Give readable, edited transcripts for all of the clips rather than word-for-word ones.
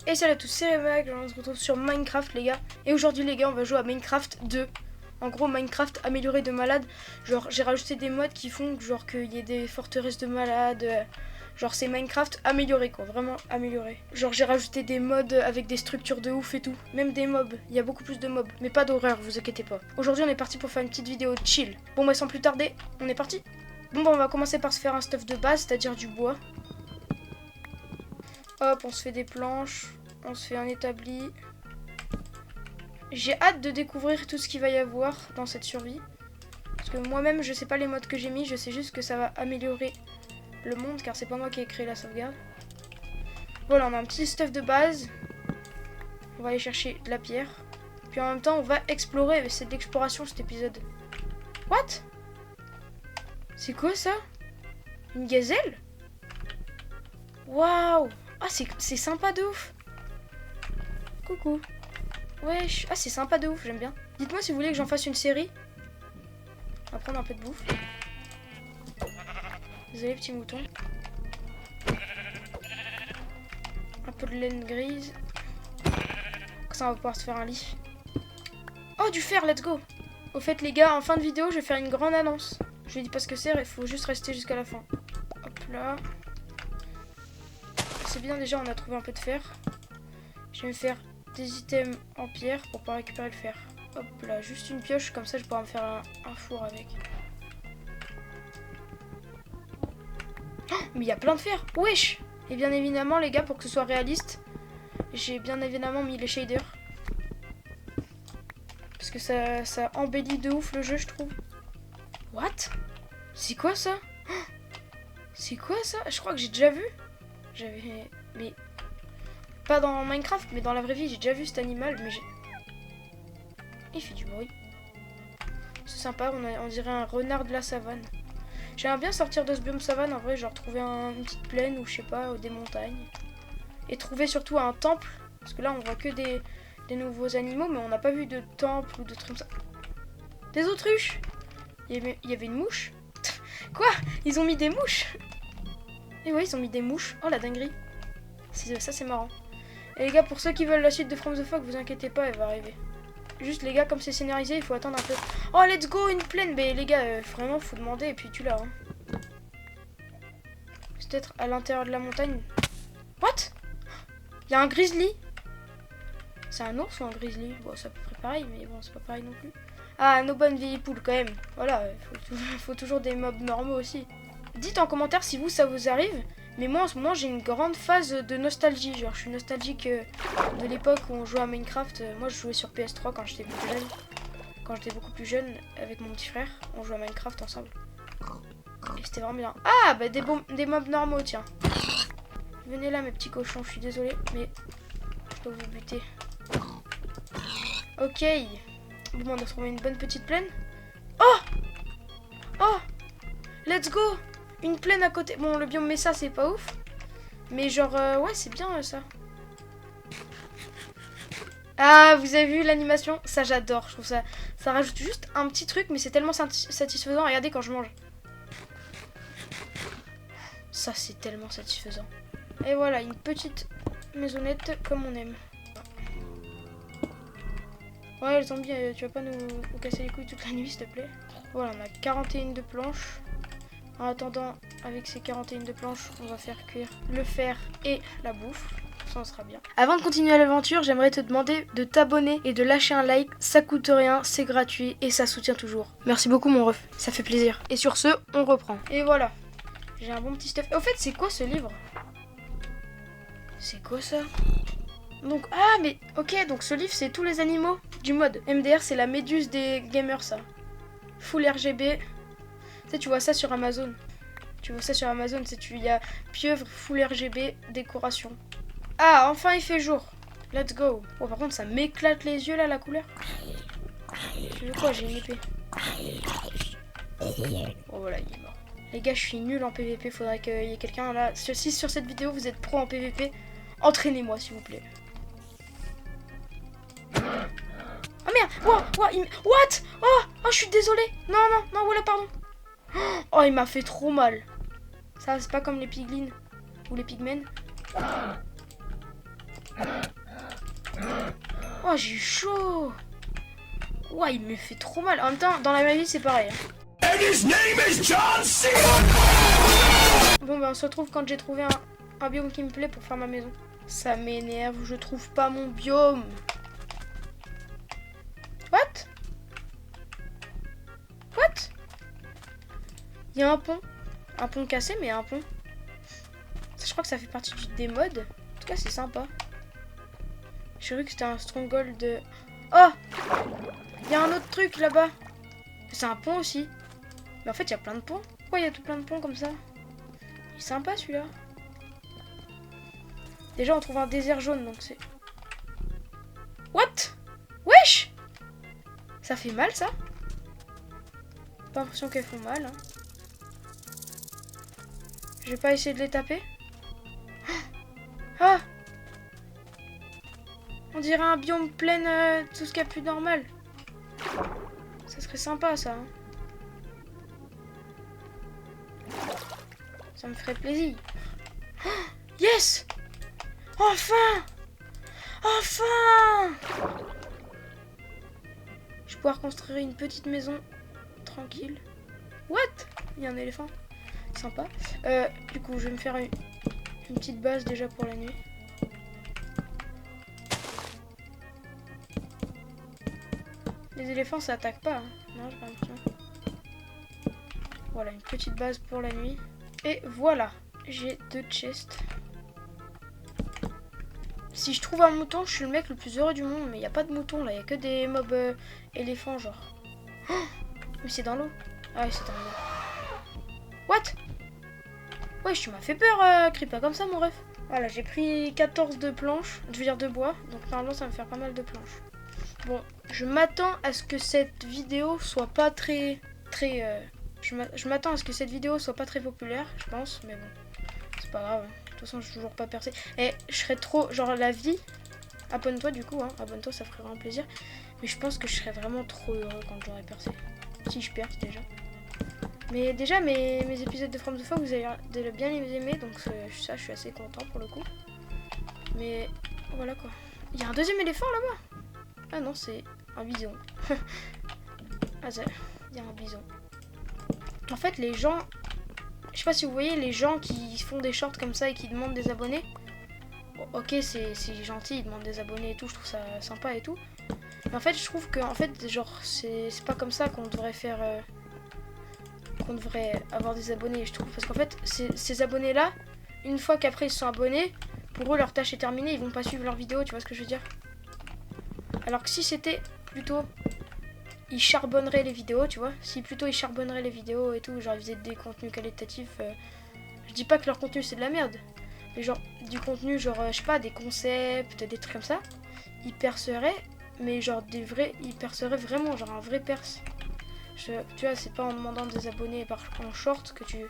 Et salut à tous, c'est Remak, on se retrouve sur Minecraft les gars. Et aujourd'hui les gars on va jouer à Minecraft 2. En gros Minecraft amélioré de malade. Genre j'ai rajouté des mods qui font genre qu'il y ait des forteresses de malades. Genre c'est Minecraft amélioré quoi, vraiment amélioré. Genre j'ai rajouté des mods avec des structures de ouf et tout. Même des mobs, il y a beaucoup plus de mobs. Mais pas d'horreur, vous inquiétez pas. Aujourd'hui on est parti pour faire une petite vidéo chill. Bon bah sans plus tarder, on est parti. Bon bah on va commencer par se faire un stuff de base, c'est-à-dire du bois. Hop, on se fait des planches, on se fait un établi. J'ai hâte de découvrir tout ce qu'il va y avoir dans cette survie. Parce que moi-même, je sais pas les modes que j'ai mis, je sais juste que ça va améliorer le monde, car c'est pas moi qui ai créé la sauvegarde. Voilà, on a un petit stuff de base. On va aller chercher de la pierre. Puis en même temps, on va explorer, c'est de l'exploration cet épisode. What? C'est quoi ça? Une gazelle? Waouh! Ah, c'est sympa de ouf. Coucou. Wesh. Ah, c'est sympa de ouf, j'aime bien. Dites-moi si vous voulez que j'en fasse une série. On va prendre un peu de bouffe. Désolé, petit mouton. Un peu de laine grise. Comme ça, on va pouvoir se faire un lit. Oh, du fer, let's go. Au fait, les gars, en fin de vidéo, je vais faire une grande annonce. Je vous dis pas ce que c'est, il faut juste rester jusqu'à la fin. Hop là. C'est bien, déjà on a trouvé un peu de fer. Je vais me faire des items en pierre pour pouvoir récupérer le fer. Hop là, juste une pioche, comme ça je pourrai me faire un four avec. Oh, mais il y a plein de fer, wesh. Et bien évidemment les gars, pour que ce soit réaliste, j'ai bien évidemment mis les shaders. Parce que ça embellit de ouf le jeu, je trouve. What? C'est quoi ça? C'est quoi ça? Je crois que j'ai déjà vu. Mais pas dans Minecraft, mais dans la vraie vie, j'ai déjà vu cet animal, mais il fait du bruit. C'est sympa, on dirait un renard de la savane. J'aimerais bien sortir de ce biome savane, en vrai, genre trouver une petite plaine ou je sais pas, des montagnes. Et trouver surtout un temple, parce que là on voit que des nouveaux animaux, mais on n'a pas vu de temple ou de trucs comme ça. Des autruches! Il y avait une mouche? Quoi? Ils ont mis des mouches? Et ouais, ils ont mis des mouches. Oh la dinguerie. Ça c'est marrant. Et les gars, pour ceux qui veulent la suite de From the Fog, vous inquiétez pas, elle va arriver. Juste les gars, comme c'est scénarisé, il faut attendre un peu. Oh let's go, une plaine. Mais les gars, vraiment faut demander et puis tu l'as. Hein. C'est peut-être à l'intérieur de la montagne. What? Il y a un grizzly. C'est un ours ou un grizzly? Bon, c'est à peu près pareil, mais bon, c'est pas pareil non plus. Ah, nos bonnes vieilles poules quand même. Voilà, faut toujours des mobs normaux aussi. Dites en commentaire si ça vous arrive. Mais moi en ce moment j'ai une grande phase de nostalgie. Genre je suis nostalgique de l'époque où on jouait à Minecraft. Moi je jouais sur PS3 quand j'étais plus jeune. Quand j'étais beaucoup plus jeune avec mon petit frère. On jouait à Minecraft ensemble. Et c'était vraiment bien. Ah bah des mobs normaux tiens. Venez là mes petits cochons, je suis désolée. Mais je peux vous buter. Ok. Bon on a trouvé une bonne petite plaine. Oh! Oh! Let's go! Une plaine à côté. Bon, le biome Mesa, c'est pas ouf. Mais genre, ouais, c'est bien ça. Ah, vous avez vu l'animation? Ça, j'adore. Je trouve ça. Ça rajoute juste un petit truc, mais c'est tellement satisfaisant. Regardez quand je mange. Ça, c'est tellement satisfaisant. Et voilà, une petite maisonnette comme on aime. Ouais, les zombies, tu vas pas nous casser les couilles toute la nuit, s'il te plaît. Voilà, on a 41 de planches. En attendant, avec ces 41 de planches, on va faire cuire le fer et la bouffe. Ça sera bien. Avant de continuer l'aventure, j'aimerais te demander de t'abonner et de lâcher un like. Ça coûte rien, c'est gratuit et ça soutient toujours. Merci beaucoup mon ref, ça fait plaisir. Et sur ce, on reprend. Et voilà, j'ai un bon petit stuff. Au fait, c'est quoi ce livre? C'est quoi ça? Donc, ah mais ok, donc ce livre c'est tous les animaux du mode. MDR c'est la méduse des gamers ça. Full RGB. Tu sais, tu vois ça sur Amazon. Tu vois ça sur Amazon, il y a pieuvre, full RGB, décoration. Ah, enfin il fait jour. Let's go. Oh, par contre, ça m'éclate les yeux là, la couleur. Tu veux quoi? J'ai une épée. Oh voilà, il est mort. Les gars, je suis nul en PVP. Faudrait qu'il y ait quelqu'un là. Si sur cette vidéo vous êtes pro en PVP, entraînez-moi s'il vous plaît. Oh merde! What? Oh, je suis désolée. Non, voilà, pardon. Oh, il m'a fait trop mal. Ça, c'est pas comme les piglins ou les pigmen. Oh, j'ai eu chaud. Ouais, il me fait trop mal. En même temps, dans la vraie vie, c'est pareil. And his name is John C. Bon, ben, on se retrouve quand j'ai trouvé un biome qui me plaît pour faire ma maison. Ça m'énerve, je trouve pas mon biome. What? What? Il y a un pont. Un pont cassé, mais un pont. Ça, je crois que ça fait partie des mods. En tout cas, c'est sympa. J'ai cru que c'était un stronghold de... Oh! Il y a un autre truc là-bas. C'est un pont aussi. Mais en fait, il y a plein de ponts. Pourquoi il y a tout plein de ponts comme ça? Il est sympa celui-là. Déjà, on trouve un désert jaune, donc c'est... What? Wesh! Ça fait mal, ça? Pas l'impression qu'elles font mal. Hein. Je vais pas essayer de les taper. Ah! On dirait un biome plein tout ce qu'il y a plus normal. Ça serait sympa, ça. Hein. Ça me ferait plaisir. Oh, yes! Enfin! Enfin! Je vais pouvoir construire une petite maison tranquille. What? Il y a un éléphant. Sympa. Du coup, je vais me faire une petite base déjà pour la nuit. Les éléphants, ça attaque pas. Hein. Non, j'ai pas l'impression. Voilà, une petite base pour la nuit. Et voilà, j'ai 2 chests. Si je trouve un mouton, je suis le mec le plus heureux du monde. Mais il n'y a pas de mouton là, il n'y a que des mobs éléphants genre. Oh, mais c'est dans l'eau. Ah oui, c'est dans l'eau. What? Wesh, tu m'as fait peur, crie pas comme ça mon ref. Voilà, j'ai pris 14 de planches, je veux dire de bois. Donc normalement ça va me faire pas mal de planches. Bon, je m'attends à ce que cette vidéo soit pas très... Je m'attends à ce que cette vidéo soit pas très populaire, je pense. Mais bon, c'est pas grave. De toute façon, je suis toujours pas percé. Et je serais trop... Genre la vie... Abonne-toi du coup, hein. Abonne-toi, ça ferait vraiment plaisir. Mais je pense que je serais vraiment trop heureux quand j'aurais percé. Si je perce déjà. Mais déjà, mes épisodes de From the Fog, vous allez bien les aimer. Donc ça, je suis assez content pour le coup. Mais voilà quoi. Il y a un deuxième éléphant là-bas. Ah non, c'est un bison. Ah ça, il y a un bison. En fait, les gens... Je sais pas si vous voyez, les gens qui font des shorts comme ça et qui demandent des abonnés. Bon, ok, c'est gentil, ils demandent des abonnés et tout, je trouve ça sympa et tout. Mais en fait, je trouve que, en fait, genre, c'est pas comme ça qu'on devrait faire... qu'on devrait avoir des abonnés, je trouve. Parce qu'en fait, ces abonnés-là, une fois qu'après ils se sont abonnés, pour eux, leur tâche est terminée, ils vont pas suivre leurs vidéos, tu vois ce que je veux dire? Alors que si c'était plutôt... Ils charbonneraient les vidéos, tu vois. Si plutôt ils charbonneraient les vidéos et tout, genre ils faisaient des contenus qualitatifs. Je dis pas que leur contenu c'est de la merde. Mais genre du contenu, genre je sais pas, des concepts, des trucs comme ça. Ils perceraient, mais genre des vrais... Ils perceraient vraiment, genre un vrai perce. Tu vois, c'est pas en demandant des abonnés en short que tu...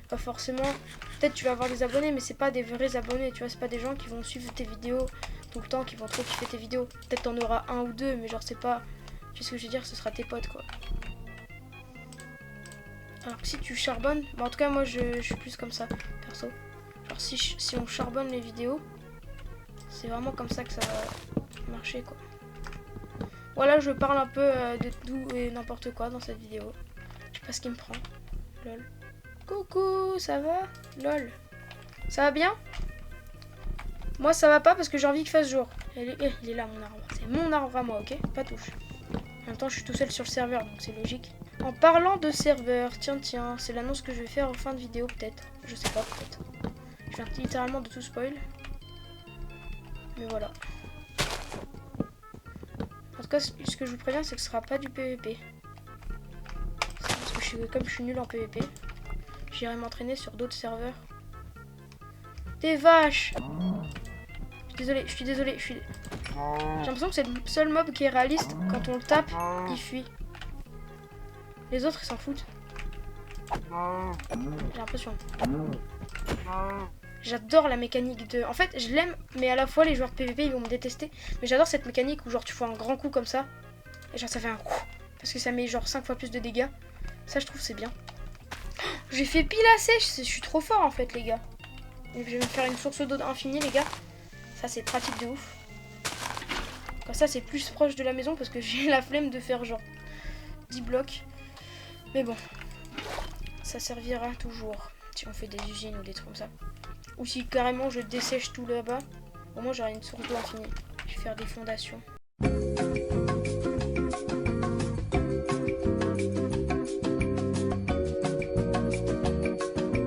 Pas forcément... Peut-être tu vas avoir des abonnés, mais c'est pas des vrais abonnés, tu vois. C'est pas des gens qui vont suivre tes vidéos tout le temps, qui vont trop kiffer tes vidéos. Peut-être t'en auras un ou deux, mais genre c'est pas... Tu sais ce que je veux dire, ce sera tes potes quoi. Alors que si tu charbonnes, bah en tout cas moi je suis plus comme ça, perso. Genre si on charbonne les vidéos, c'est vraiment comme ça que ça va marcher quoi. Voilà, je parle un peu de tout et n'importe quoi dans cette vidéo. Je sais pas ce qui me prend. Lol. Coucou, ça va? Lol. Ça va bien? Moi ça va pas parce que j'ai envie qu'il fasse jour. Il est là mon arbre. C'est mon arbre à moi, ok? Pas touche. En même temps, je suis tout seul sur le serveur, donc c'est logique. En parlant de serveur, tiens, c'est l'annonce que je vais faire en fin de vidéo, peut-être. Je sais pas, peut-être. Je viens littéralement de tout spoil. Mais voilà. En tout cas, ce que je vous préviens, c'est que ce sera pas du PVP. Parce que comme je suis nul en PVP, j'irai m'entraîner sur d'autres serveurs. Des vaches! Je suis désolé. J'ai l'impression que c'est le seul mob qui est réaliste. Quand on le tape, il fuit. Les autres, ils s'en foutent. J'ai l'impression. J'adore la mécanique de... En fait, je l'aime, mais à la fois, les joueurs de PvP, ils vont me détester. Mais j'adore cette mécanique où genre tu fais un grand coup comme ça. Et genre ça fait un coup. Parce que ça met genre 5 fois plus de dégâts. Ça, je trouve, c'est bien. Oh, j'ai fait pile assez. Je suis trop fort, en fait, les gars. Et je vais me faire une source d'eau infinie, les gars. Ça, c'est pratique de ouf. Comme ça c'est plus proche de la maison parce que j'ai la flemme de faire genre 10 blocs. Mais bon, ça servira toujours si on fait des usines ou des trucs comme ça. Ou si carrément je dessèche tout là-bas, au moins j'aurai une source d'eau infinie. Je vais faire des fondations.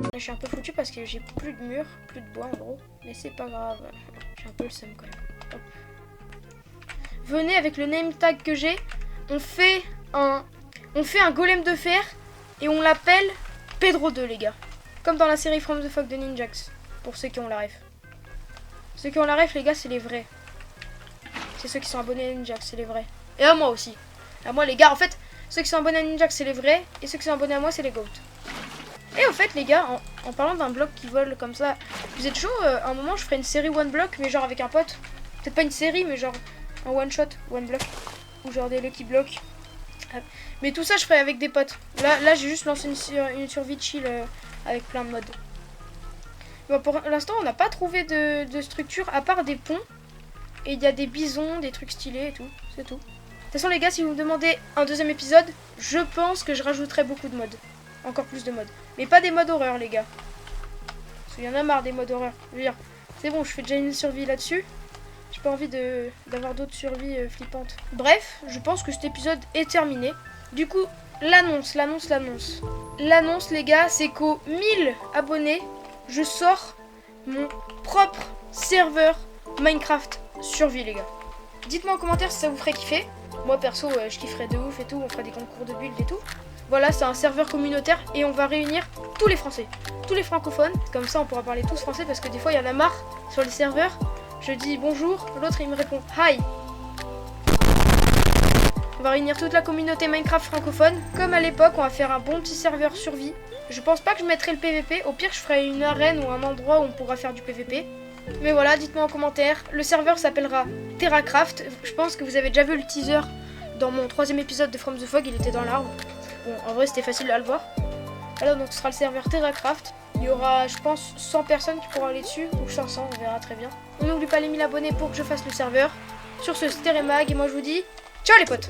Là, je suis un peu foutu parce que j'ai plus de murs, plus de bois en gros. Mais c'est pas grave, j'ai un peu le seum quand même. Hop. Venez avec le name tag que j'ai, on fait un golem de fer et on l'appelle Pedro 2 les gars. Comme dans la série From the Fog de Ninjax, pour ceux qui ont la ref. Ceux qui ont la ref les gars c'est les vrais. C'est ceux qui sont abonnés à Ninjax, c'est les vrais. Et à moi aussi. À moi les gars, en fait, ceux qui sont abonnés à Ninjax c'est les vrais et ceux qui sont abonnés à moi c'est les goats. Et au fait les gars, en parlant d'un bloc qui vole comme ça, vous êtes chaud, à un moment je ferai une série one block mais genre avec un pote. Peut-être pas une série mais genre un one shot, one block. Ou genre des lucky blocks. Mais tout ça je ferai avec des potes. Là j'ai juste lancé une survie chill avec plein de modes. Bon, pour l'instant on n'a pas trouvé de structure à part des ponts. Et il y a des bisons, des trucs stylés et tout. C'est tout. De toute façon les gars, si vous me demandez un deuxième épisode, je pense que je rajouterai beaucoup de modes. Encore plus de modes. Mais pas des modes horreur les gars. Parce qu'il y en a marre des modes horreur. Je veux dire, c'est bon, je fais déjà une survie là-dessus. J'ai pas envie d'avoir d'autres survies flippantes. Bref, je pense que cet épisode est terminé. Du coup, l'annonce. L'annonce les gars, c'est qu'aux 1000 abonnés, je sors mon propre serveur Minecraft survie les gars. Dites-moi en commentaire si ça vous ferait kiffer. Moi perso, je kifferais de ouf et tout. On ferait des concours de build et tout. Voilà, c'est un serveur communautaire et on va réunir tous les Français, tous les francophones. Comme ça, on pourra parler tous français parce que des fois, il y en a marre sur les serveurs. Je dis bonjour, l'autre il me répond hi. On va réunir toute la communauté Minecraft francophone. Comme à l'époque, on va faire un bon petit serveur survie. Je pense pas que je mettrai le PVP. Au pire, je ferai une arène ou un endroit où on pourra faire du PVP. Mais voilà, dites-moi en commentaire. Le serveur s'appellera TerraCraft. Je pense que vous avez déjà vu le teaser dans mon 3e épisode de From the Fog. Il était dans l'arbre. Bon, en vrai, c'était facile à le voir. Alors, donc, ce sera le serveur TerraCraft. Il y aura, je pense, 100 personnes qui pourront aller dessus. Ou 500, on verra très bien. On n'oublie pas les 1000 abonnés pour que je fasse le serveur. Sur ce, c'était Remag. Et moi, je vous dis ciao les potes.